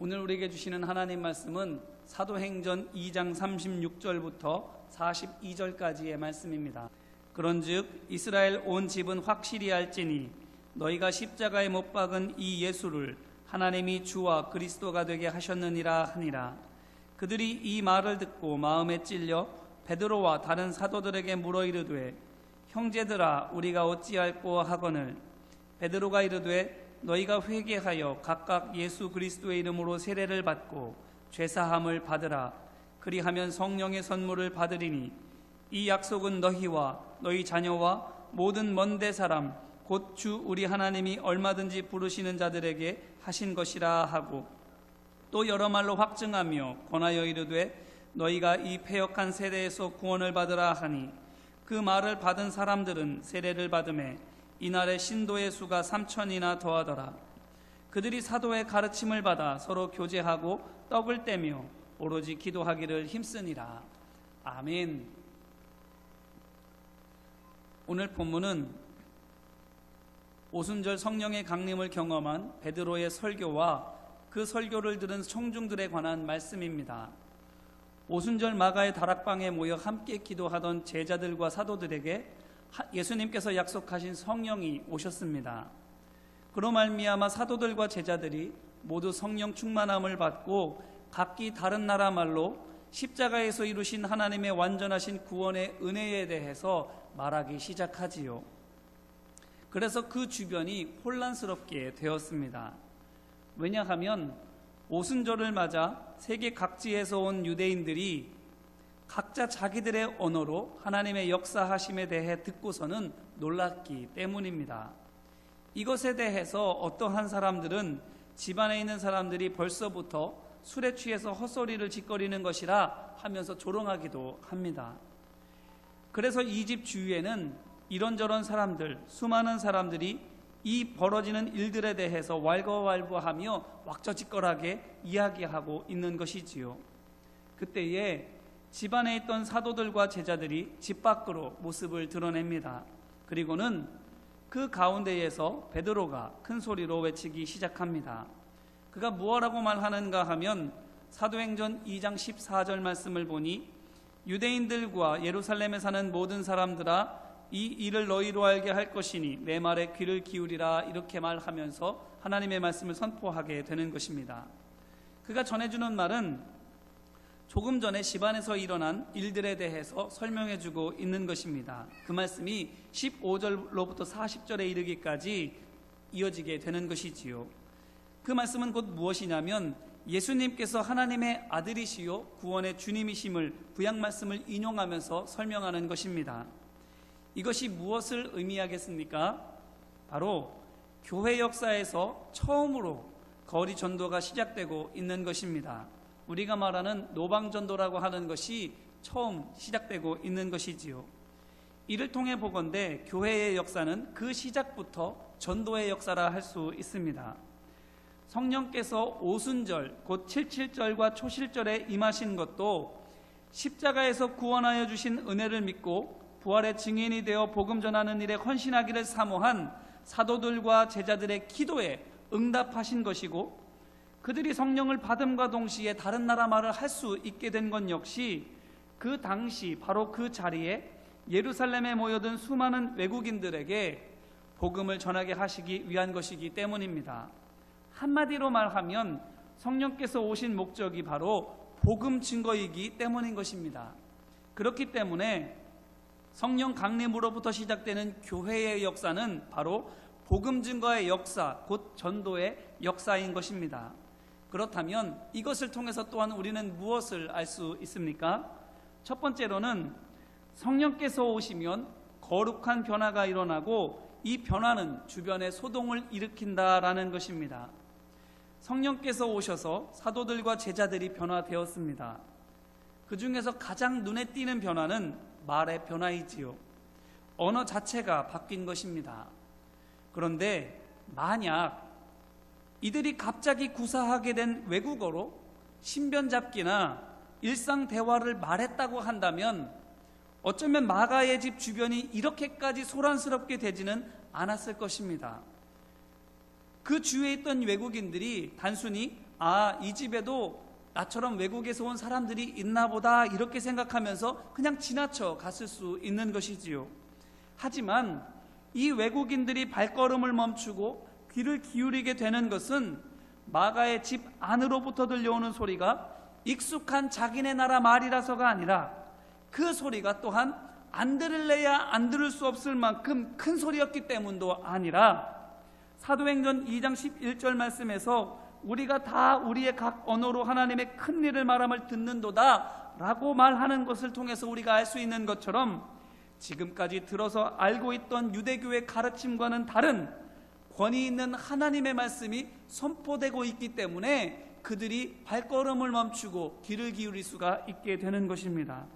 오늘 우리에게 주시는 하나님 말씀은 사도행전 2장 36절부터 42절까지의 말씀입니다. 그런즉 이스라엘 온 집은 확실히 알지니 너희가 십자가에 못 박은 이 예수를 하나님이 주와 그리스도가 되게 하셨느니라 하니라. 그들이 이 말을 듣고 마음에 찔려 베드로와 다른 사도들에게 물어 이르되 형제들아 우리가 어찌할꼬 하거늘. 베드로가 이르되 너희가 회개하여 각각 예수 그리스도의 이름으로 세례를 받고 죄사함을 받으라. 그리하면 성령의 선물을 받으리니 이 약속은 너희와 너희 자녀와 모든 먼데 사람 곧 주 우리 하나님이 얼마든지 부르시는 자들에게 하신 것이라 하고, 또 여러 말로 확증하며 권하여 이르되 너희가 이 패역한 세대에서 구원을 받으라 하니, 그 말을 받은 사람들은 세례를 받음에 이날의 신도의 수가 3,000이나 더하더라. 그들이 사도의 가르침을 받아 서로 교제하고 떡을 떼며 오로지 기도하기를 힘쓰니라. 아멘. 오늘 본문은 오순절 성령의 강림을 경험한 베드로의 설교와 그 설교를 들은 청중들에 관한 말씀입니다. 오순절 마가의 다락방에 모여 함께 기도하던 제자들과 사도들에게 예수님께서 약속하신 성령이 오셨습니다. 그로 말미암아 사도들과 제자들이 모두 성령 충만함을 받고 각기 다른 나라 말로 십자가에서 이루신 하나님의 완전하신 구원의 은혜에 대해서 말하기 시작하지요. 그래서 그 주변이 혼란스럽게 되었습니다. 왜냐하면 오순절을 맞아 세계 각지에서 온 유대인들이 각자 자기들의 언어로 하나님의 역사하심에 대해 듣고서는 놀랐기 때문입니다. 이것에 대해서 어떠한 사람들은 집안에 있는 사람들이 벌써부터 술에 취해서 헛소리를 짓거리는 것이라 하면서 조롱하기도 합니다. 그래서 이 집 주위에는 이런저런 사람들, 수많은 사람들이 이 벌어지는 일들에 대해서 왈가왈부하며 왁자지껄하게 이야기하고 있는 것이지요. 그때에 집안에 있던 사도들과 제자들이 집 밖으로 모습을 드러냅니다. 그리고는 그 가운데에서 베드로가 큰 소리로 외치기 시작합니다. 그가 무엇라고 말하는가 하면 사도행전 2장 14절 말씀을 보니 유대인들과 예루살렘에 사는 모든 사람들아 이 일을 너희로 알게 할 것이니 내 말에 귀를 기울이라, 이렇게 말하면서 하나님의 말씀을 선포하게 되는 것입니다. 그가 전해주는 말은 조금 전에 집안에서 일어난 일들에 대해서 설명해주고 있는 것입니다. 그 말씀이 15절로부터 40절에 이르기까지 이어지게 되는 것이지요. 그 말씀은 곧 무엇이냐면 예수님께서 하나님의 아들이시요 구원의 주님이심을 구약 말씀을 인용하면서 설명하는 것입니다. 이것이 무엇을 의미하겠습니까? 바로 교회 역사에서 처음으로 거리 전도가 시작되고 있는 것입니다. 우리가 말하는 노방전도라고 하는 것이 처음 시작되고 있는 것이지요. 이를 통해 보건대 교회의 역사는 그 시작부터 전도의 역사라 할 수 있습니다. 성령께서 오순절 곧 77절과 초실절에 임하신 것도 십자가에서 구원하여 주신 은혜를 믿고 부활의 증인이 되어 복음 전하는 일에 헌신하기를 사모한 사도들과 제자들의 기도에 응답하신 것이고, 그들이 성령을 받음과 동시에 다른 나라 말을 할 수 있게 된 것 역시 그 당시 바로 그 자리에 예루살렘에 모여든 수많은 외국인들에게 복음을 전하게 하시기 위한 것이기 때문입니다. 한마디로 말하면 성령께서 오신 목적이 바로 복음 증거이기 때문인 것입니다. 그렇기 때문에 성령 강림으로부터 시작되는 교회의 역사는 바로 복음 증거의 역사, 곧 전도의 역사인 것입니다. 그렇다면 이것을 통해서 또한 우리는 무엇을 알 수 있습니까? 첫 번째로는 성령께서 오시면 거룩한 변화가 일어나고 이 변화는 주변에 소동을 일으킨다라는 것입니다. 성령께서 오셔서 사도들과 제자들이 변화되었습니다. 그 중에서 가장 눈에 띄는 변화는 말의 변화이지요. 언어 자체가 바뀐 것입니다. 그런데 만약 이들이 갑자기 구사하게 된 외국어로 신변잡기나 일상 대화를 말했다고 한다면 어쩌면 마가의 집 주변이 이렇게까지 소란스럽게 되지는 않았을 것입니다. 그 주위에 있던 외국인들이 단순히 이 집에도 나처럼 외국에서 온 사람들이 있나 보다 이렇게 생각하면서 그냥 지나쳐 갔을 수 있는 것이지요. 하지만 이 외국인들이 발걸음을 멈추고 귀를 기울이게 되는 것은 마가의 집 안으로부터 들려오는 소리가 익숙한 자기네 나라 말이라서가 아니라 그 소리가 또한 안 들을래야 안 들을 수 없을 만큼 큰 소리였기 때문도 아니라 사도행전 2장 11절 말씀에서 우리가 다 우리의 각 언어로 하나님의 큰 일을 말함을 듣는도다 라고 말하는 것을 통해서 우리가 알 수 있는 것처럼 지금까지 들어서 알고 있던 유대교의 가르침과는 다른 권위 있는 하나님의 말씀이 선포되고 있기 때문에 그들이 발걸음을 멈추고 귀를 기울일 수가 있게 되는 것입니다.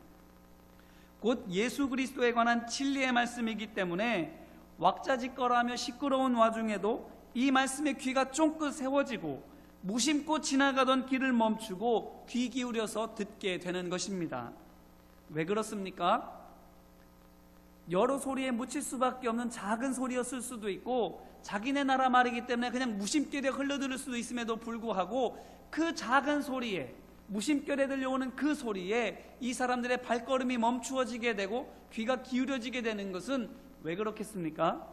곧 예수 그리스도에 관한 진리의 말씀이기 때문에 왁자지껄하며 시끄러운 와중에도 이 말씀에 귀가 쫑긋 세워지고 무심코 지나가던 길을 멈추고 귀 기울여서 듣게 되는 것입니다. 왜 그렇습니까? 여러 소리에 묻힐 수밖에 없는 작은 소리였을 수도 있고 자기네 나라 말이기 때문에 그냥 무심결에 흘러들을 수도 있음에도 불구하고 그 작은 소리에, 무심결에 들려오는 그 소리에 이 사람들의 발걸음이 멈추어지게 되고 귀가 기울여지게 되는 것은 왜 그렇겠습니까?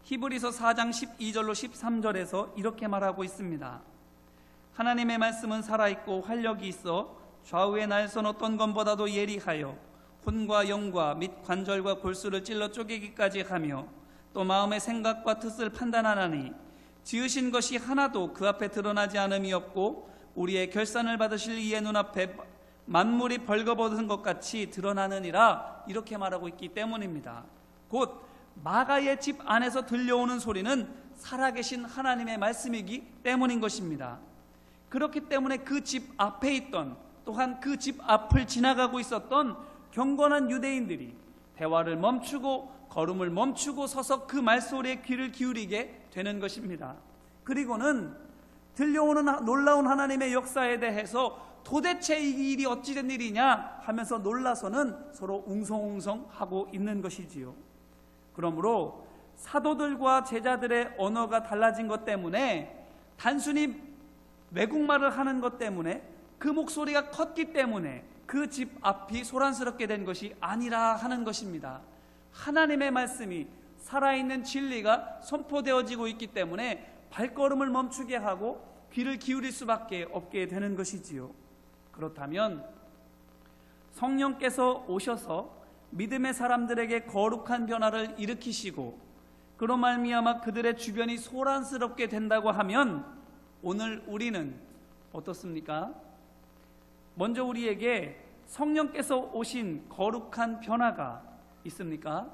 히브리서 4장 12절로 13절에서 이렇게 말하고 있습니다. 하나님의 말씀은 살아있고 활력이 있어 좌우의 날선 어떤 검보다도 예리하여 혼과 영과 및 관절과 골수를 찔러 쪼개기까지 하며 또 마음의 생각과 뜻을 판단하나니 지으신 것이 하나도 그 앞에 드러나지 않음이 없고 우리의 결산을 받으실 이의 눈앞에 만물이 벌거벗은 것 같이 드러나느니라 이렇게 말하고 있기 때문입니다. 곧 마가의 집 안에서 들려오는 소리는 살아계신 하나님의 말씀이기 때문인 것입니다. 그렇기 때문에 그 집 앞에 있던 또한 그 집 앞을 지나가고 있었던 경건한 유대인들이 대화를 멈추고 걸음을 멈추고 서서 그 말소리에 귀를 기울이게 되는 것입니다. 그리고는 들려오는 놀라운 하나님의 역사에 대해서 도대체 이 일이 어찌된 일이냐 하면서 놀라서는 서로 웅성웅성하고 있는 것이지요. 그러므로 사도들과 제자들의 언어가 달라진 것 때문에 단순히 외국말을 하는 것 때문에 그 목소리가 컸기 때문에 그 집 앞이 소란스럽게 된 것이 아니라 하는 것입니다. 하나님의 말씀이 살아있는 진리가 선포되어지고 있기 때문에 발걸음을 멈추게 하고 귀를 기울일 수밖에 없게 되는 것이지요. 그렇다면 성령께서 오셔서 믿음의 사람들에게 거룩한 변화를 일으키시고 그로 말미암아 그들의 주변이 소란스럽게 된다고 하면 오늘 우리는 어떻습니까? 먼저 우리에게 성령께서 오신 거룩한 변화가 있습니까?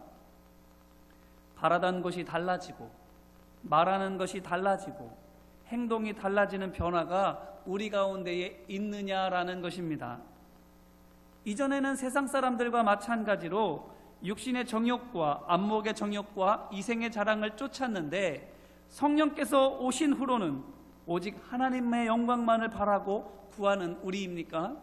바라던 것이 달라지고 말하는 것이 달라지고 행동이 달라지는 변화가 우리 가운데에 있느냐라는 것입니다. 이전에는 세상 사람들과 마찬가지로 육신의 정욕과 안목의 정욕과 이생의 자랑을 쫓았는데 성령께서 오신 후로는 오직 하나님의 영광만을 바라고 구하는 우리입니까?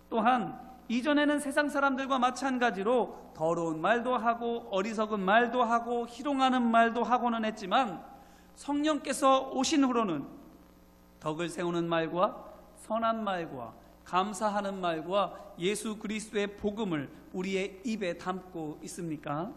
또한 이전에는 세상 사람들과 마찬가지로 더러운 말도 하고 어리석은 말도 하고 희롱하는 말도 하고는 했지만 성령께서 오신 후로는 덕을 세우는 말과 선한 말과 감사하는 말과 예수 그리스도의 복음을 우리의 입에 담고 있습니까?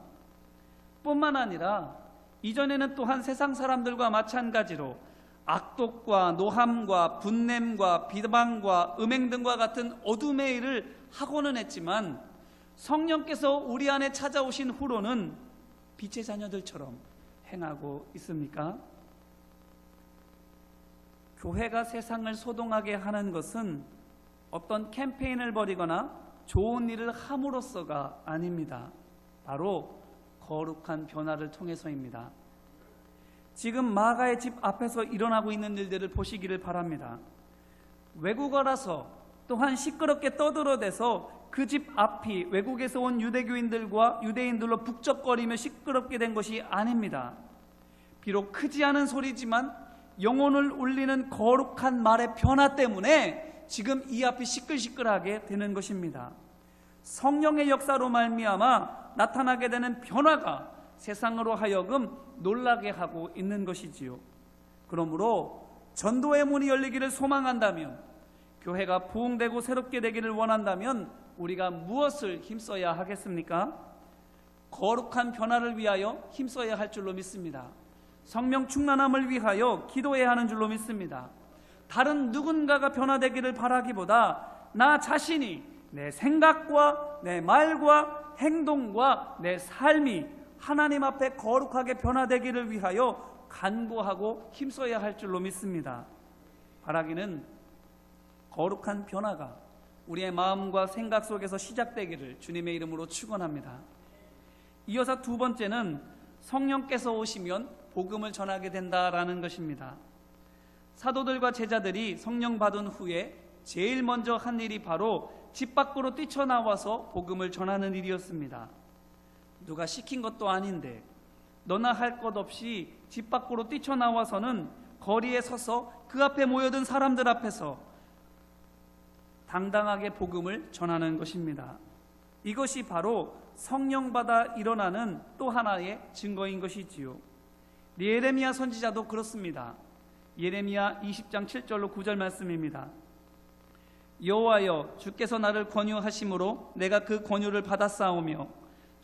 뿐만 아니라 이전에는 또한 세상 사람들과 마찬가지로 악독과 노함과 분냄과 비방과 음행 등과 같은 어둠의 일을 하고는 했지만 성령께서 우리 안에 찾아오신 후로는 빛의 자녀들처럼 행하고 있습니까? 교회가 세상을 소동하게 하는 것은 어떤 캠페인을 벌이거나 좋은 일을 함으로써가 아닙니다. 바로 거룩한 변화를 통해서입니다. 지금 마가의 집 앞에서 일어나고 있는 일들을 보시기를 바랍니다. 외국어라서 또한 시끄럽게 떠들어대서 그 집 앞이 외국에서 온 유대교인들과 유대인들로 북적거리며 시끄럽게 된 것이 아닙니다. 비록 크지 않은 소리지만 영혼을 울리는 거룩한 말의 변화 때문에 지금 이 앞이 시끌시끌하게 되는 것입니다. 성령의 역사로 말미암아 나타나게 되는 변화가 세상으로 하여금 놀라게 하고 있는 것이지요. 그러므로 전도의 문이 열리기를 소망한다면, 교회가 부흥되고 새롭게 되기를 원한다면 우리가 무엇을 힘써야 하겠습니까? 거룩한 변화를 위하여 힘써야 할 줄로 믿습니다. 성령 충만함을 위하여 기도해야 하는 줄로 믿습니다. 다른 누군가가 변화되기를 바라기보다 나 자신이, 내 생각과 내 말과 행동과 내 삶이 하나님 앞에 거룩하게 변화되기를 위하여 간구하고 힘써야 할 줄로 믿습니다. 바라기는 거룩한 변화가 우리의 마음과 생각 속에서 시작되기를 주님의 이름으로 축원합니다. 이어서 두 번째는 성령께서 오시면 복음을 전하게 된다라는 것입니다. 사도들과 제자들이 성령 받은 후에 제일 먼저 한 일이 바로 집 밖으로 뛰쳐나와서 복음을 전하는 일이었습니다. 누가 시킨 것도 아닌데 너나 할 것 없이 집 밖으로 뛰쳐나와서는 거리에 서서 그 앞에 모여든 사람들 앞에서 당당하게 복음을 전하는 것입니다. 이것이 바로 성령받아 일어나는 또 하나의 증거인 것이지요. 예레미야 선지자도 그렇습니다. 예레미야 20장 7절로 9절 말씀입니다. 여호와여, 주께서 나를 권유하심으로 내가 그 권유를 받았사오며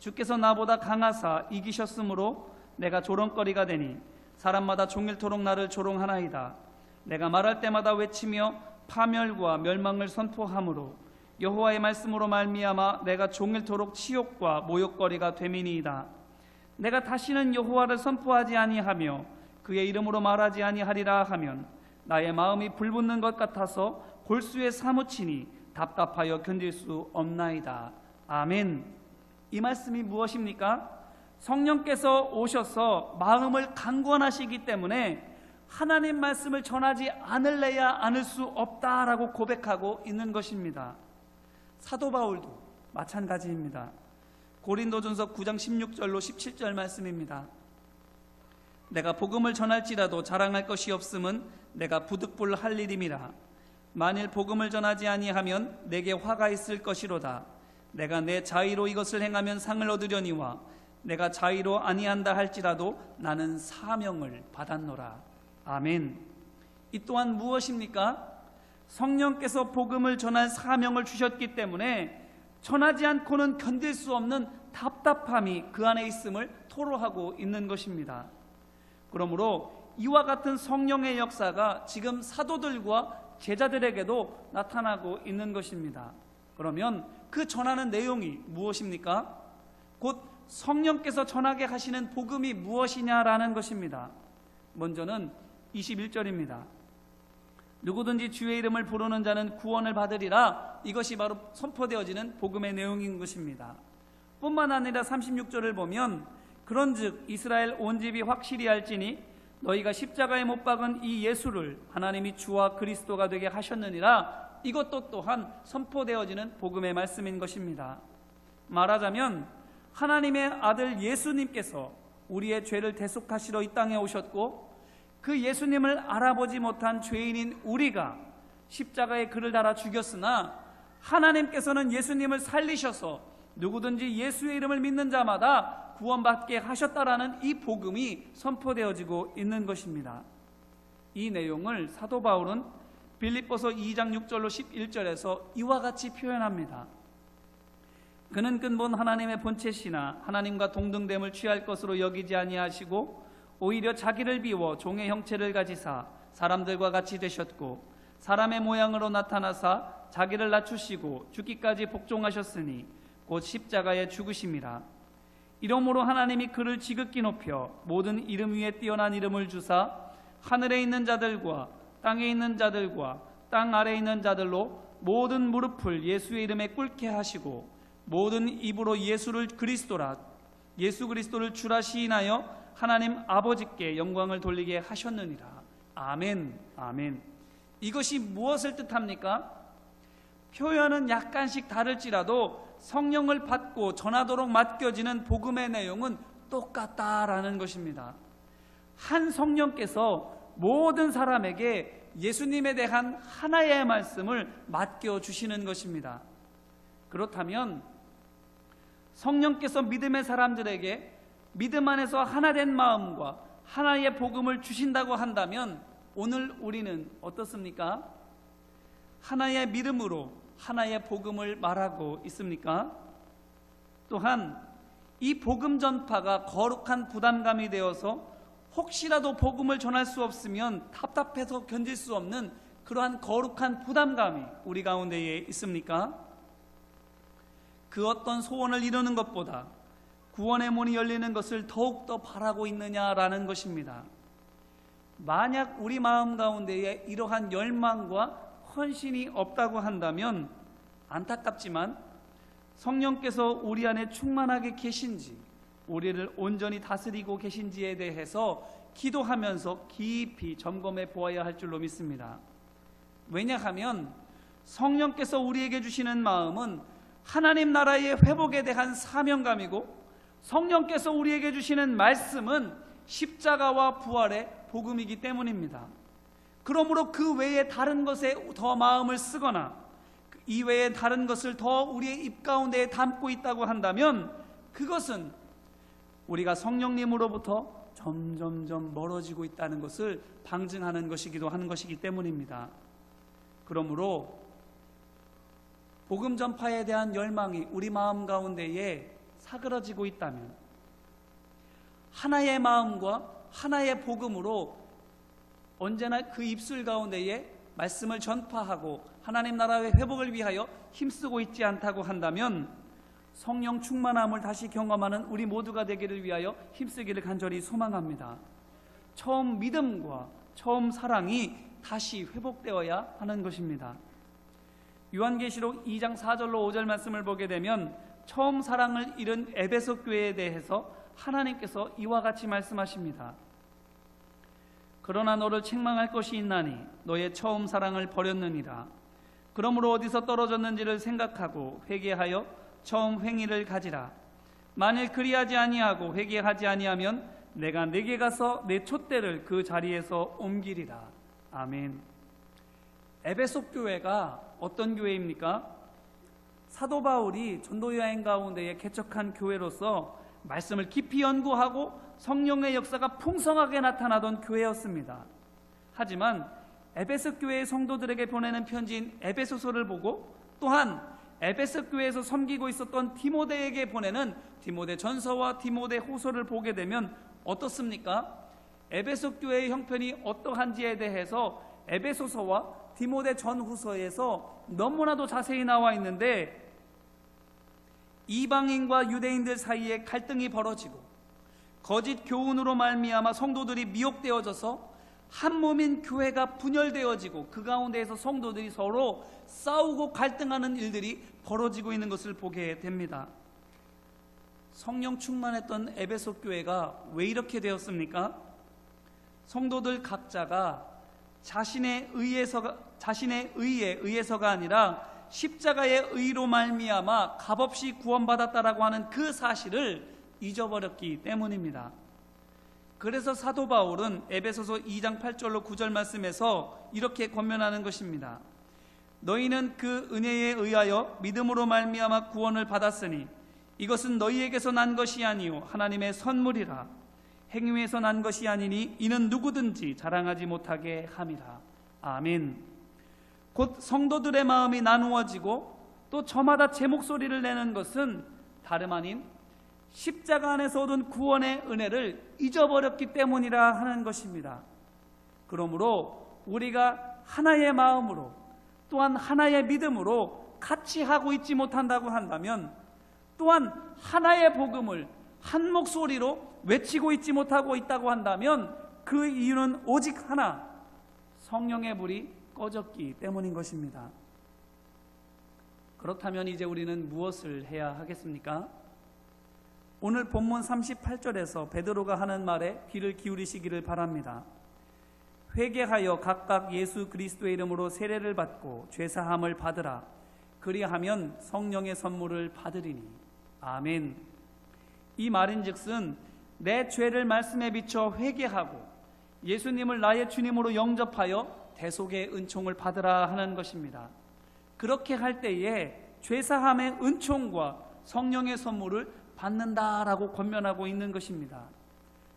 주께서 나보다 강하사 이기셨으므로 내가 조롱거리가 되니 사람마다 종일토록 나를 조롱하나이다. 내가 말할 때마다 외치며 파멸과 멸망을 선포하므로 여호와의 말씀으로 말미암아 내가 종일토록 치욕과 모욕거리가 됨이니이다. 내가 다시는 여호와를 선포하지 아니하며 그의 이름으로 말하지 아니하리라 하면 나의 마음이 불붙는 것 같아서 골수에 사무치니 답답하여 견딜 수 없나이다. 아멘. 이 말씀이 무엇입니까? 성령께서 오셔서 마음을 강권하시기 때문에 하나님 말씀을 전하지 않을래야 않을 수 없다라고 고백하고 있는 것입니다. 사도 바울도 마찬가지입니다. 고린도전서 9장 16절로 17절 말씀입니다. 내가 복음을 전할지라도 자랑할 것이 없음은 내가 부득불할 일임이라. 만일 복음을 전하지 아니하면 내게 화가 있을 것이로다. 내가 내 자의로 이것을 행하면 상을 얻으려니와 내가 자의로 아니한다 할지라도 나는 사명을 받았노라. 아멘. 이 또한 무엇입니까? 성령께서 복음을 전할 사명을 주셨기 때문에 전하지 않고는 견딜 수 없는 답답함이 그 안에 있음을 토로하고 있는 것입니다. 그러므로 이와 같은 성령의 역사가 지금 사도들과 제자들에게도 나타나고 있는 것입니다. 그러면 그 전하는 내용이 무엇입니까? 곧 성령께서 전하게 하시는 복음이 무엇이냐라는 것입니다. 먼저는 21절입니다. 누구든지 주의 이름을 부르는 자는 구원을 받으리라. 이것이 바로 선포되어지는 복음의 내용인 것입니다. 뿐만 아니라 36절을 보면 그런즉 이스라엘 온 집이 확실히 알지니 너희가 십자가에 못 박은 이 예수를 하나님이 주와 그리스도가 되게 하셨느니라. 이것도 또한 선포되어지는 복음의 말씀인 것입니다. 말하자면 하나님의 아들 예수님께서 우리의 죄를 대속하시러 이 땅에 오셨고 그 예수님을 알아보지 못한 죄인인 우리가 십자가에 그를 달아 죽였으나 하나님께서는 예수님을 살리셔서 누구든지 예수의 이름을 믿는 자마다 구원받게 하셨다라는 이 복음이 선포되어지고 있는 것입니다. 이 내용을 사도 바울은 빌립보서 2장 6절로 11절에서 이와 같이 표현합니다. 그는 근본 하나님의 본체시나 하나님과 동등됨을 취할 것으로 여기지 아니하시고 오히려 자기를 비워 종의 형체를 가지사 사람들과 같이 되셨고 사람의 모양으로 나타나사 자기를 낮추시고 죽기까지 복종하셨으니 곧 십자가에 죽으심이라. 이러므로 하나님이 그를 지극히 높여 모든 이름 위에 뛰어난 이름을 주사 하늘에 있는 자들과 땅에 있는 자들과 땅 아래에 있는 자들로 모든 무릎을 예수의 이름에 꿇게 하시고 모든 입으로 예수 그리스도를 주라 시인하여 하나님 아버지께 영광을 돌리게 하셨느니라. 아멘. 아멘. 이것이 무엇을 뜻합니까? 표현은 약간씩 다를지라도 성령을 받고 전하도록 맡겨지는 복음의 내용은 똑같다라는 것입니다. 한 성령께서 모든 사람에게 예수님에 대한 하나의 말씀을 맡겨주시는 것입니다. 그렇다면 성령께서 믿음의 사람들에게 믿음 안에서 하나된 마음과 하나의 복음을 주신다고 한다면 오늘 우리는 어떻습니까? 하나의 믿음으로 하나의 복음을 말하고 있습니까? 또한 이 복음 전파가 거룩한 부담감이 되어서 혹시라도 복음을 전할 수 없으면 답답해서 견딜 수 없는 그러한 거룩한 부담감이 우리 가운데에 있습니까? 그 어떤 소원을 이루는 것보다 구원의 문이 열리는 것을 더욱더 바라고 있느냐라는 것입니다. 만약 우리 마음 가운데에 이러한 열망과 헌신이 없다고 한다면 안타깝지만 성령께서 우리 안에 충만하게 계신지, 우리를 온전히 다스리고 계신지에 대해서 기도하면서 깊이 점검해 보아야 할 줄로 믿습니다. 왜냐하면 성령께서 우리에게 주시는 마음은 하나님 나라의 회복에 대한 사명감이고, 성령께서 우리에게 주시는 말씀은 십자가와 부활의 복음이기 때문입니다. 그러므로 그 외에 다른 것에 더 마음을 쓰거나 이 외에 다른 것을 더 우리의 입 가운데에 담고 있다고 한다면 그것은 우리가 성령님으로부터 점점점 멀어지고 있다는 것을 방증하는 것이기도 하는 것이기 때문입니다. 그러므로 복음 전파에 대한 열망이 우리 마음 가운데에 사그러지고 있다면 하나의 마음과 하나의 복음으로 언제나 그 입술 가운데에 말씀을 전파하고 하나님 나라의 회복을 위하여 힘쓰고 있지 않다고 한다면 성령 충만함을 다시 경험하는 우리 모두가 되기를 위하여 힘쓰기를 간절히 소망합니다. 처음 믿음과 처음 사랑이 다시 회복되어야 하는 것입니다. 요한계시록 2장 4절로 5절 말씀을 보게 되면 처음 사랑을 잃은 에베소 교회에 대해서 하나님께서 이와 같이 말씀하십니다. 그러나 너를 책망할 것이 있나니 너의 처음 사랑을 버렸느니라. 그러므로 어디서 떨어졌는지를 생각하고 회개하여 처음 행위를 가지라. 만일 그리하지 아니하고 회개하지 아니하면 내가 네게 가서 내 촛대를 그 자리에서 옮기리라. 아멘. 에베소 교회가 어떤 교회입니까? 사도 바울이 전도 여행 가운데에 개척한 교회로서 말씀을 깊이 연구하고 성령의 역사가 풍성하게 나타나던 교회였습니다. 하지만 에베소 교회의 성도들에게 보내는 편지인 에베소서를 보고 또한 에베소 교회에서 섬기고 있었던 디모데에게 보내는 디모데 전서와 디모데 호서를 보게 되면 어떻습니까? 에베소 교회의 형편이 어떠한지에 대해서 에베소서와 디모데 전후서에서 너무나도 자세히 나와 있는데, 이방인과 유대인들 사이에 갈등이 벌어지고 거짓 교훈으로 말미암아 성도들이 미혹되어져서 한 몸인 교회가 분열되어지고 그 가운데에서 성도들이 서로 싸우고 갈등하는 일들이 벌어지고 있는 것을 보게 됩니다. 성령 충만했던 에베소 교회가 왜 이렇게 되었습니까? 성도들 각자가 자신의 의에 의해서가 아니라 십자가의 의로 말미암아 값없이 구원받았다라고 하는 그 사실을 잊어버렸기 때문입니다. 그래서 사도 바울은 에베소서 2장 8절로 9절 말씀에서 이렇게 권면하는 것입니다. 너희는 그 은혜에 의하여 믿음으로 말미암아 구원을 받았으니 이것은 너희에게서 난 것이 아니요 하나님의 선물이라. 행위에서 난 것이 아니니 이는 누구든지 자랑하지 못하게 함이라. 아멘. 곧 성도들의 마음이 나누어지고 또 저마다 제 목소리를 내는 것은 다름 아닌 십자가 안에서 얻은 구원의 은혜를 잊어버렸기 때문이라 하는 것입니다. 그러므로 우리가 하나의 마음으로 또한 하나의 믿음으로 같이 하고 있지 못한다고 한다면, 또한 하나의 복음을 한 목소리로 외치고 있지 못하고 있다고 한다면 그 이유는 오직 하나, 성령의 불이 꺼졌기 때문인 것입니다. 그렇다면 이제 우리는 무엇을 해야 하겠습니까? 오늘 본문 38절에서 베드로가 하는 말에 귀를 기울이시기를 바랍니다. 회개하여 각각 예수 그리스도의 이름으로 세례를 받고 죄사함을 받으라. 그리하면 성령의 선물을 받으리니. 아멘. 이 말인즉슨 내 죄를 말씀에 비춰 회개하고 예수님을 나의 주님으로 영접하여 대속의 은총을 받으라 하는 것입니다. 그렇게 할 때에 죄사함의 은총과 성령의 선물을 받는다라고 권면하고 있는 것입니다.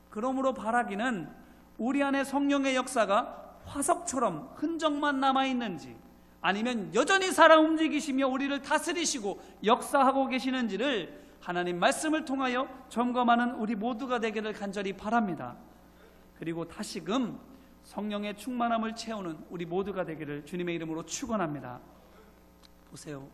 그러므로 바라기는 우리 안에 성령의 역사가 화석처럼 흔적만 남아있는지, 아니면 여전히 살아 움직이시며 우리를 다스리시고 역사하고 계시는지를 하나님 말씀을 통하여 점검하는 우리 모두가 되기를 간절히 바랍니다. 그리고 다시금 성령의 충만함을 채우는 우리 모두가 되기를 주님의 이름으로 축원합니다. 보세요.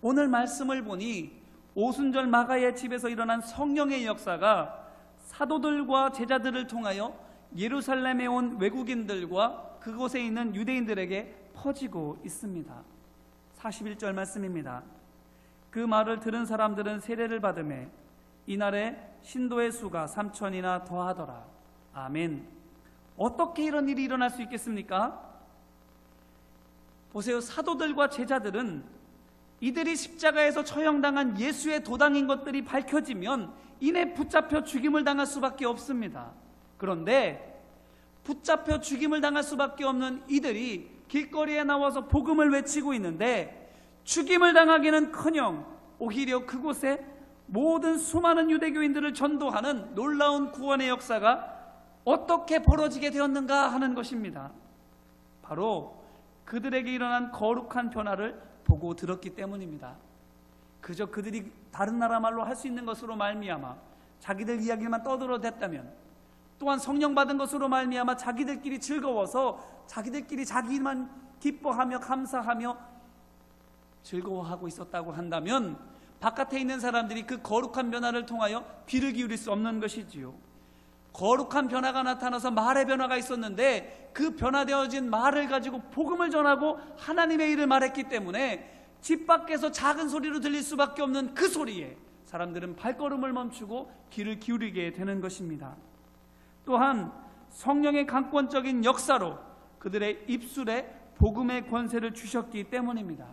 오늘 말씀을 보니 오순절 마가의 집에서 일어난 성령의 역사가 사도들과 제자들을 통하여 예루살렘에 온 외국인들과 그곳에 있는 유대인들에게 퍼지고 있습니다. 41절 말씀입니다. 그 말을 들은 사람들은 세례를 받으매 이날에 신도의 수가 3,000이나 더하더라. 아멘. 어떻게 이런 일이 일어날 수 있겠습니까? 보세요. 사도들과 제자들은 이들이 십자가에서 처형당한 예수의 도당인 것들이 밝혀지면 이내 붙잡혀 죽임을 당할 수밖에 없습니다. 그런데 붙잡혀 죽임을 당할 수밖에 없는 이들이 길거리에 나와서 복음을 외치고 있는데, 죽임을 당하기는커녕 오히려 그곳에 모든 수많은 유대교인들을 전도하는 놀라운 구원의 역사가 어떻게 벌어지게 되었는가 하는 것입니다. 바로 그들에게 일어난 거룩한 변화를 보고 들었기 때문입니다. 그저 그들이 다른 나라 말로 할 수 있는 것으로 말미암아 자기들 이야기만 떠들어댔다면, 또한 성령 받은 것으로 말미암아 자기들끼리 즐거워서 자기들끼리 자기만 기뻐하며 감사하며 즐거워하고 있었다고 한다면, 바깥에 있는 사람들이 그 거룩한 변화를 통하여 귀를 기울일 수 없는 것이지요. 거룩한 변화가 나타나서 말의 변화가 있었는데 그 변화되어진 말을 가지고 복음을 전하고 하나님의 일을 말했기 때문에 집 밖에서 작은 소리로 들릴 수밖에 없는 그 소리에 사람들은 발걸음을 멈추고 귀를 기울이게 되는 것입니다. 또한 성령의 강권적인 역사로 그들의 입술에 복음의 권세를 주셨기 때문입니다.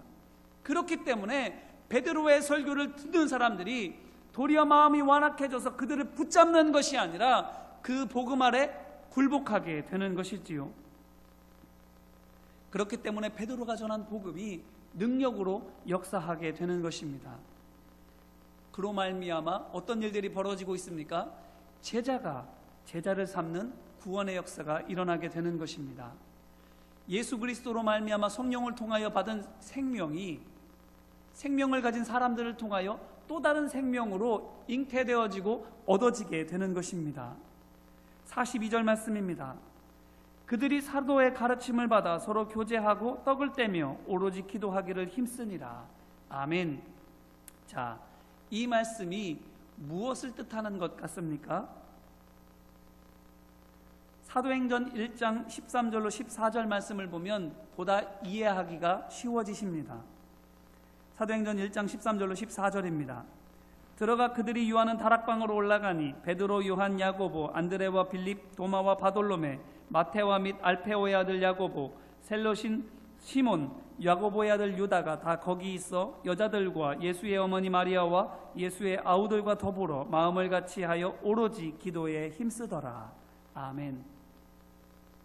그렇기 때문에 베드로의 설교를 듣는 사람들이 도리어 마음이 완악해져서 그들을 붙잡는 것이 아니라 그 복음 아래 굴복하게 되는 것이지요. 그렇기 때문에 베드로가 전한 복음이 능력으로 역사하게 되는 것입니다. 그로 말미암아 어떤 일들이 벌어지고 있습니까? 제자가 제자를 삼는 구원의 역사가 일어나게 되는 것입니다. 예수 그리스도로 말미암아 성령을 통하여 받은 생명을 가진 사람들을 통하여 또 다른 생명으로 잉태되어지고 얻어지게 되는 것입니다. 42절 말씀입니다. 그들이 사도의 가르침을 받아 서로 교제하고 떡을 떼며 오로지 기도하기를 힘쓰니라. 아멘. 자, 이 말씀이 무엇을 뜻하는 것 같습니까? 사도행전 1장 13절로 14절 말씀을 보면 보다 이해하기가 쉬워지십니다. 사도행전 1장 13절로 14절입니다. 들어가 그들이 유하는 다락방으로 올라가니 베드로, 요한, 야고보, 안드레와 빌립, 도마와 바돌로메, 마테와 및 알페오의 아들 야고보, 셀로신 시몬, 야고보의 아들 유다가 다 거기 있어 여자들과 예수의 어머니 마리아와 예수의 아우들과 더불어 마음을 같이하여 오로지 기도에 힘쓰더라. 아멘.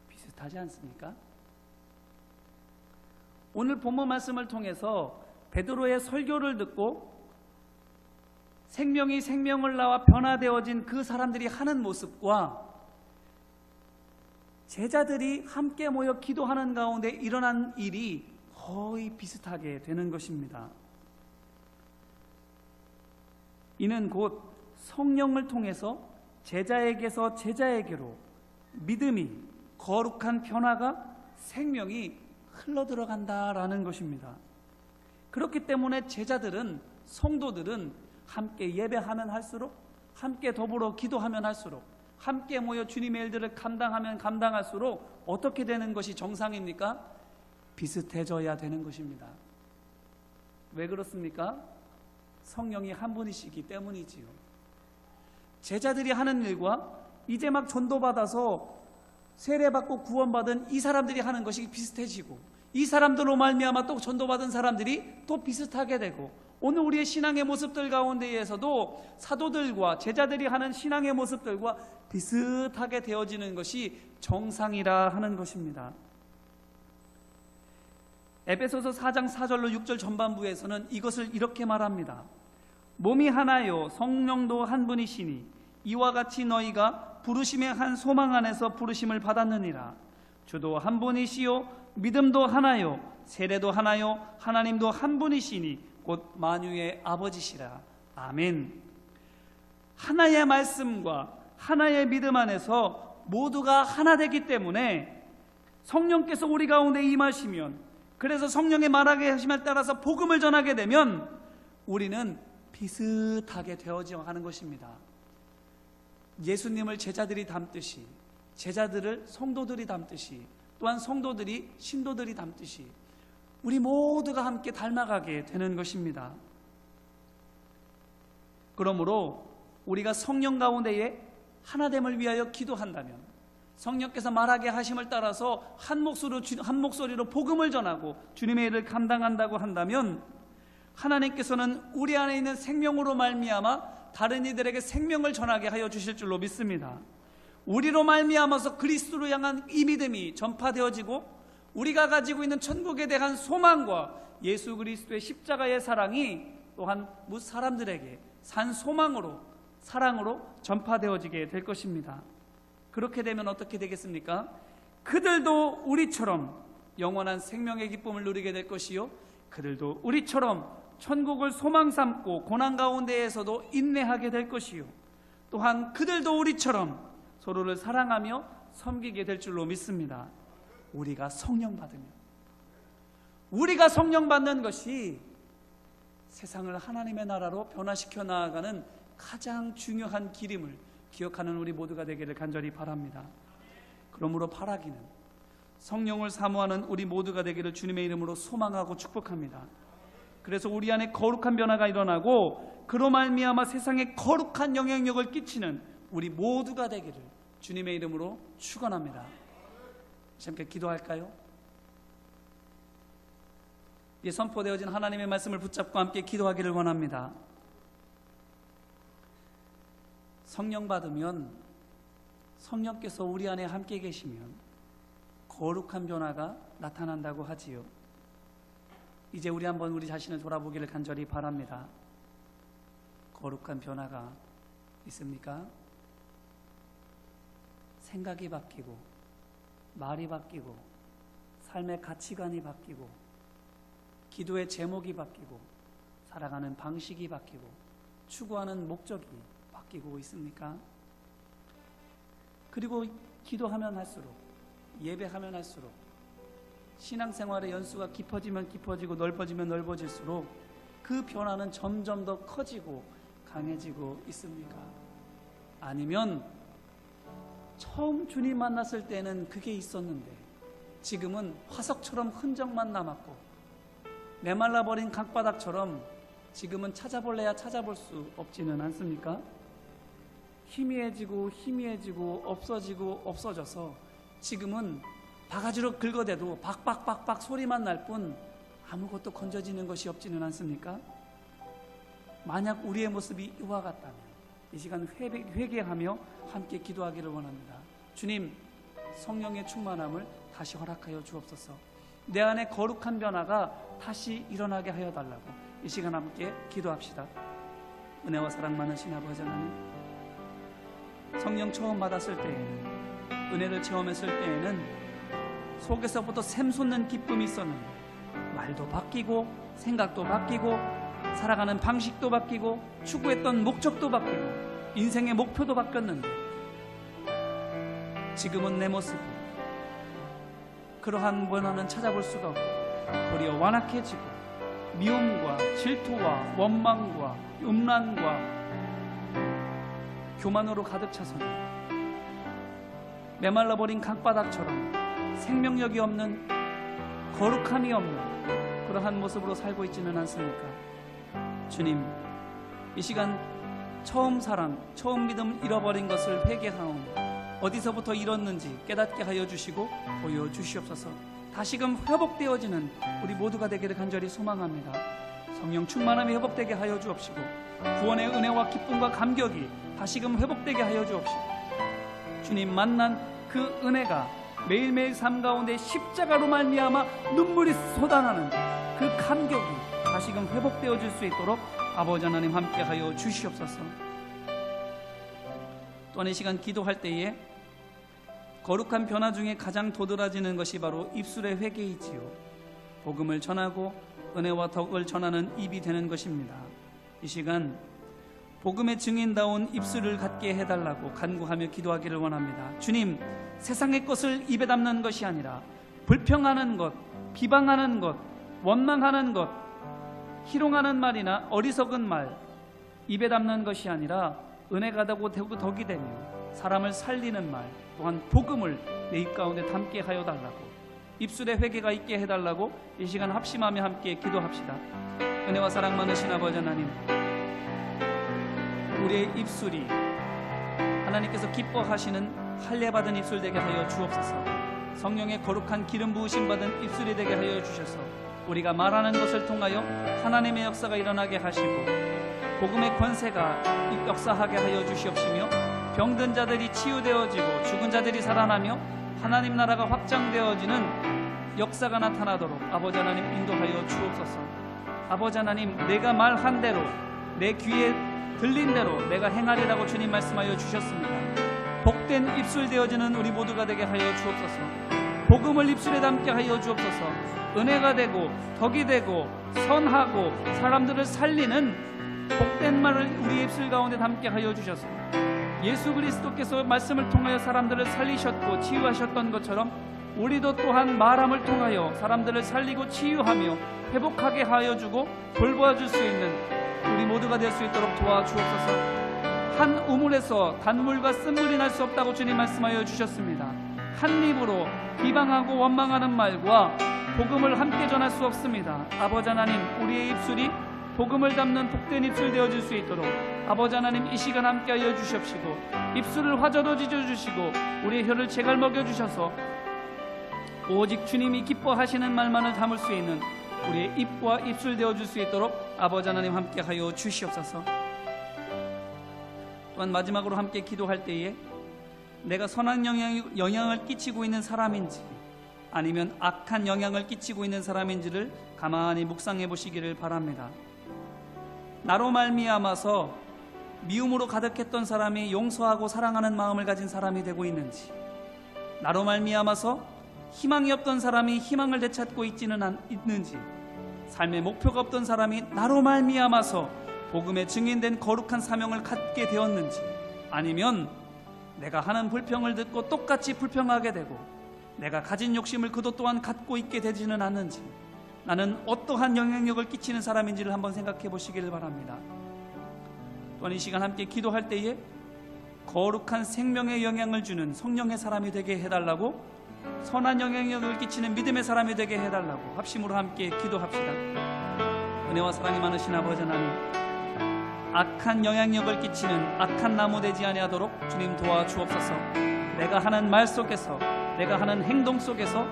비슷하지 않습니까? 오늘 본문 말씀을 통해서 베드로의 설교를 듣고 생명이 생명을 낳아 변화되어진 그 사람들이 하는 모습과 제자들이 함께 모여 기도하는 가운데 일어난 일이 거의 비슷하게 되는 것입니다. 이는 곧 성령을 통해서 제자에게서 제자에게로 믿음이, 거룩한 변화가, 생명이 흘러들어간다라는 것입니다. 그렇기 때문에 제자들은, 성도들은 함께 예배하면 할수록, 함께 더불어 기도하면 할수록, 함께 모여 주님의 일들을 감당하면 감당할수록 어떻게 되는 것이 정상입니까? 비슷해져야 되는 것입니다. 왜 그렇습니까? 성령이 한 분이시기 때문이지요. 제자들이 하는 일과 이제 막 전도받아서 세례받고 구원받은 이 사람들이 하는 것이 비슷해지고, 이 사람들로 말미암아 또 전도받은 사람들이 또 비슷하게 되고, 오늘 우리의 신앙의 모습들 가운데에서도 사도들과 제자들이 하는 신앙의 모습들과 비슷하게 되어지는 것이 정상이라 하는 것입니다. 에베소서 4장 4절로 6절 전반부에서는 이것을 이렇게 말합니다. 몸이 하나요 성령도 한 분이시니 이와 같이 너희가 부르심의 한 소망 안에서 부르심을 받았느니라. 주도 한 분이시요 믿음도 하나요 세례도 하나요 하나님도 한 분이시니 곧 만유의 아버지시라. 아멘. 하나의 말씀과 하나의 믿음 안에서 모두가 하나 되기 때문에 성령께서 우리 가운데 임하시면, 그래서 성령의 말하게 하심에 따라서 복음을 전하게 되면 우리는 비슷하게 되어져 가는 것입니다. 예수님을 제자들이 닮듯이, 제자들을 성도들이 닮듯이, 또한 성도들이 신도들이 닮듯이 우리 모두가 함께 닮아가게 되는 것입니다. 그러므로 우리가 성령 가운데에 하나됨을 위하여 기도한다면, 성령께서 말하게 하심을 따라서 한 목소리로 복음을 전하고 주님의 일을 감당한다고 한다면, 하나님께서는 우리 안에 있는 생명으로 말미암아 다른 이들에게 생명을 전하게 하여 주실 줄로 믿습니다. 우리로 말미암아서 그리스도로 향한 이 믿음이 전파되어지고, 우리가 가지고 있는 천국에 대한 소망과 예수 그리스도의 십자가의 사랑이 또한 사람들에게 산 소망으로, 사랑으로 전파되어지게 될 것입니다. 그렇게 되면 어떻게 되겠습니까? 그들도 우리처럼 영원한 생명의 기쁨을 누리게 될 것이요, 그들도 우리처럼 천국을 소망 삼고 고난 가운데에서도 인내하게 될 것이요, 또한 그들도 우리처럼 서로를 사랑하며 섬기게 될 줄로 믿습니다. 우리가 성령 받으면, 우리가 성령 받는 것이 세상을 하나님의 나라로 변화시켜 나아가는 가장 중요한 길임을 기억하는 우리 모두가 되기를 간절히 바랍니다. 그러므로 바라기는 성령을 사모하는 우리 모두가 되기를 주님의 이름으로 소망하고 축복합니다. 그래서 우리 안에 거룩한 변화가 일어나고 그로 말미암아 세상에 거룩한 영향력을 끼치는 우리 모두가 되기를 주님의 이름으로 축원합니다. 함께 기도할까요? 이 선포되어진 하나님의 말씀을 붙잡고 함께 기도하기를 원합니다. 성령 받으면, 성령께서 우리 안에 함께 계시면 거룩한 변화가 나타난다고 하지요. 이제 우리 한번 우리 자신을 돌아보기를 간절히 바랍니다. 거룩한 변화가 있습니까? 생각이 바뀌고, 말이 바뀌고, 삶의 가치관이 바뀌고, 기도의 제목이 바뀌고, 살아가는 방식이 바뀌고, 추구하는 목적이 바뀌고 있습니까? 그리고 기도하면 할수록, 예배하면 할수록 신앙생활의 연수가 깊어지면 깊어지고 넓어지면 넓어질수록 그 변화는 점점 더 커지고 강해지고 있습니까? 아니면 처음 주님 만났을 때는 그게 있었는데 지금은 화석처럼 흔적만 남았고 메말라버린 강바닥처럼 지금은 찾아볼래야 찾아볼 수 없지는 않습니까? 희미해지고 없어져서 지금은 바가지로 긁어대도 박박박박 소리만 날 뿐 아무것도 건져지는 것이 없지는 않습니까? 만약 우리의 모습이 이와 같다면 이 시간 회개하며 함께 기도하기를 원합니다. 주님, 성령의 충만함을 다시 허락하여 주옵소서. 내 안에 거룩한 변화가 다시 일어나게 하여 달라고 이 시간 함께 기도합시다. 은혜와 사랑 많으신 아버지 하나님, 성령 처음 받았을 때에는, 은혜를 체험했을 때에는 속에서부터 샘솟는 기쁨이 있었는데 말도 바뀌고 생각도 바뀌고 살아가는 방식도 바뀌고 추구했던 목적도 바뀌고 인생의 목표도 바뀌었는데 지금은 내 모습이 그러한 변화는 찾아볼 수가 없고 도리어 완악해지고 미움과 질투와 원망과 음란과 교만으로 가득 차서는 메말라버린 강바닥처럼 생명력이 없는, 거룩함이 없는 그러한 모습으로 살고 있지는 않습니까? 주님, 이 시간 처음 사랑, 처음 믿음을 잃어버린 것을 회개하오니 어디서부터 잃었는지 깨닫게 하여 주시고 보여주시옵소서. 다시금 회복되어지는 우리 모두가 되기를 간절히 소망합니다. 성령 충만함이 회복되게 하여 주옵시고 구원의 은혜와 기쁨과 감격이 다시금 회복되게 하여 주옵시고 주님 만난 그 은혜가 매일매일 삶 가운데 십자가로 말미암아 눈물이 쏟아나는 그 감격이 다시금 회복되어질 수 있도록 아버지 하나님 함께하여 주시옵소서. 또한 이 시간 기도할 때에 거룩한 변화 중에 가장 도드라지는 것이 바로 입술의 회개이지요. 복음을 전하고 은혜와 덕을 전하는 입이 되는 것입니다. 이 시간 복음의 증인다운 입술을 갖게 해달라고 간구하며 기도하기를 원합니다. 주님, 세상의 것을 입에 담는 것이 아니라 불평하는 것, 비방하는 것, 원망하는 것, 희롱하는 말이나 어리석은 말 입에 담는 것이 아니라 은혜가 되고 덕이 되며 사람을 살리는 말, 또한 복음을 내 입 가운데 담게 하여 달라고, 입술에 회개가 있게 해달라고 이 시간 합심하며 함께 기도합시다. 은혜와 사랑 많으신 아버지 하나님, 우리의 입술이 하나님께서 기뻐하시는 할례받은 입술 되게 하여 주옵소서. 성령의 거룩한 기름 부으심 받은 입술이 되게 하여 주셔서 우리가 말하는 것을 통하여 하나님의 역사가 일어나게 하시고 복음의 권세가 역사하게 하여 주시옵시며 병든 자들이 치유되어지고 죽은 자들이 살아나며 하나님 나라가 확장되어지는 역사가 나타나도록 아버지 하나님 인도하여 주옵소서. 아버지 하나님, 내가 말한 대로 내 귀에 들린 대로 내가 행하리라고 주님 말씀하여 주셨습니다. 복된 입술 되어지는 우리 모두가 되게 하여 주옵소서. 복음을 입술에 담게 하여 주옵소서. 은혜가 되고 덕이 되고 선하고 사람들을 살리는 복된 말을 우리 입술 가운데 담게 하여 주셔서 예수 그리스도께서 말씀을 통하여 사람들을 살리셨고 치유하셨던 것처럼 우리도 또한 말함을 통하여 사람들을 살리고 치유하며 회복하게 하여 주고 돌보아줄 수 있는 우리 모두가 될 수 있도록 도와주옵소서. 한 우물에서 단물과 쓴물이 날 수 없다고 주님 말씀하여 주셨습니다. 한 입으로 비방하고 원망하는 말과 복음을 함께 전할 수 없습니다. 아버지 하나님, 우리의 입술이 복음을 담는 복된 입술 되어질 수 있도록 아버지 하나님 이 시간 함께 하여 주십시고 입술을 화저로 지져주시고 우리의 혀를 제갈 먹여주셔서 오직 주님이 기뻐하시는 말만을 담을 수 있는 우리의 입과 입술 되어줄 수 있도록 아버지 하나님 함께 하여 주시옵소서. 또한 마지막으로 함께 기도할 때에 내가 선한 영향을 끼치고 있는 사람인지 아니면 악한 영향을 끼치고 있는 사람인지를 가만히 묵상해 보시기를 바랍니다. 나로 말미암아서 미움으로 가득했던 사람이 용서하고 사랑하는 마음을 가진 사람이 되고 있는지, 나로 말미암아서 희망이 없던 사람이 희망을 되찾고 있는지, 삶의 목표가 없던 사람이 나로 말미암아서 복음에 증인된 거룩한 사명을 갖게 되었는지, 아니면 내가 하는 불평을 듣고 똑같이 불평하게 되고 내가 가진 욕심을 그도 또한 갖고 있게 되지는 않는지, 나는 어떠한 영향력을 끼치는 사람인지를 한번 생각해 보시기를 바랍니다. 또한 이 시간 함께 기도할 때에 거룩한 생명의 영향을 주는 성령의 사람이 되게 해달라고, 선한 영향력을 끼치는 믿음의 사람이 되게 해달라고 합심으로 함께 기도합시다. 은혜와 사랑이 많으신 아버지 하나님, 악한 영향력을 끼치는 악한 나무 되지 아니하도록 주님 도와주옵소서. 내가 하는 말 속에서, 내가 하는 행동 속에서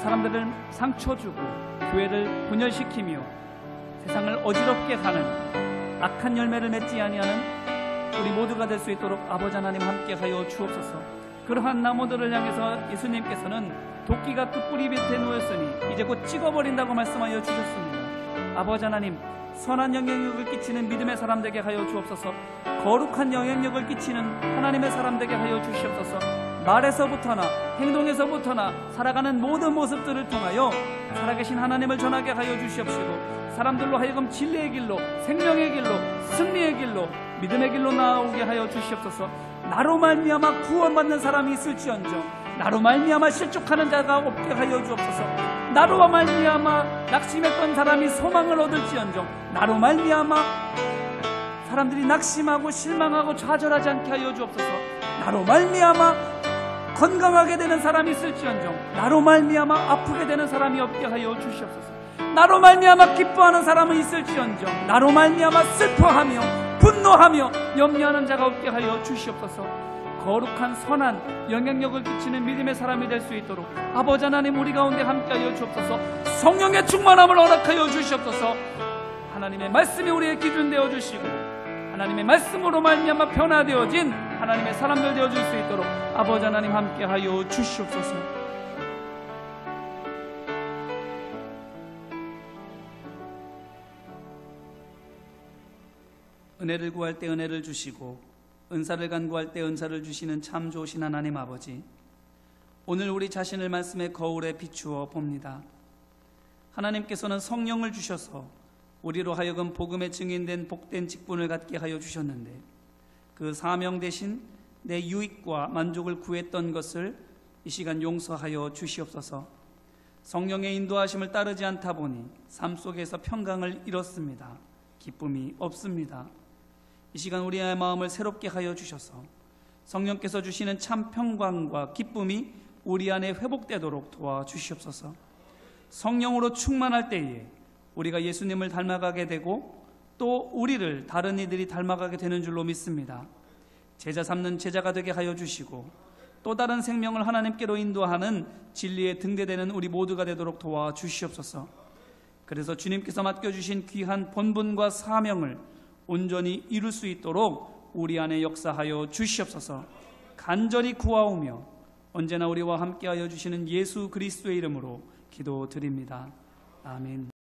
사람들을 상처 주고 교회를 분열시키며 세상을 어지럽게 하는 악한 열매를 맺지 아니하는 우리 모두가 될 수 있도록 아버지 하나님 함께 하여 주옵소서. 그러한 나무들을 향해서 예수님께서는 도끼가 그 뿌리 밑에 놓였으니 이제 곧 찍어버린다고 말씀하여 주셨습니다. 아버지 하나님, 선한 영향력을 끼치는 믿음의 사람 되게 하여 주옵소서. 거룩한 영향력을 끼치는 하나님의 사람 되게 하여 주시옵소서. 말에서부터나 행동에서부터나 살아가는 모든 모습들을 통하여 살아계신 하나님을 전하게 하여 주시옵시고 사람들로 하여금 진리의 길로, 생명의 길로, 승리의 길로, 믿음의 길로 나아오게 하여 주시옵소서. 나로 말미암아 구원받는 사람이 있을지언정 나로 말미암아 실족하는 자가 없게 하여 주옵소서. 나로 말미암아 낙심했던 사람이 소망을 얻을지언정 나로 말미암아 사람들이 낙심하고 실망하고 좌절하지 않게 하여 주옵소서. 나로 말미암아 건강하게 되는 사람이 있을지언정 나로 말미암아 아프게 되는 사람이 없게 하여 주시옵소서. 나로 말미암아 기뻐하는 사람은 있을지언정 나로 말미암아 슬퍼하며 분노하며 염려하는 자가 없게 하여 주시옵소서. 거룩한 선한 영향력을 끼치는 믿음의 사람이 될 수 있도록 아버지 하나님 우리 가운데 함께하여 주옵소서. 성령의 충만함을 허락하여 주시옵소서. 하나님의 말씀이 우리의 기준 되어 주시고 하나님의 말씀으로 말미암아 변화되어진 하나님의 사람들 되어줄 수 있도록 아버지 하나님 함께하여 주시옵소서. 은혜를 구할 때 은혜를 주시고 은사를 간구할 때 은사를 주시는 참 좋으신 하나님 아버지, 오늘 우리 자신을 말씀의 거울에 비추어 봅니다. 하나님께서는 성령을 주셔서 우리로 하여금 복음의 증인된 복된 직분을 갖게 하여 주셨는데, 그 사명 대신 내 유익과 만족을 구했던 것을 이 시간 용서하여 주시옵소서. 성령의 인도하심을 따르지 않다 보니 삶 속에서 평강을 잃었습니다. 기쁨이 없습니다. 이 시간 우리의 마음을 새롭게 하여 주셔서 성령께서 주시는 참 평강과 기쁨이 우리 안에 회복되도록 도와주시옵소서. 성령으로 충만할 때에 우리가 예수님을 닮아가게 되고 또 우리를 다른 이들이 닮아가게 되는 줄로 믿습니다. 제자 삼는 제자가 되게 하여 주시고 또 다른 생명을 하나님께로 인도하는 진리에 등대되는 우리 모두가 되도록 도와주시옵소서. 그래서 주님께서 맡겨주신 귀한 본분과 사명을 온전히 이룰 수 있도록 우리 안에 역사하여 주시옵소서. 간절히 구하오며 언제나 우리와 함께하여 주시는 예수 그리스도의 이름으로 기도드립니다. 아멘.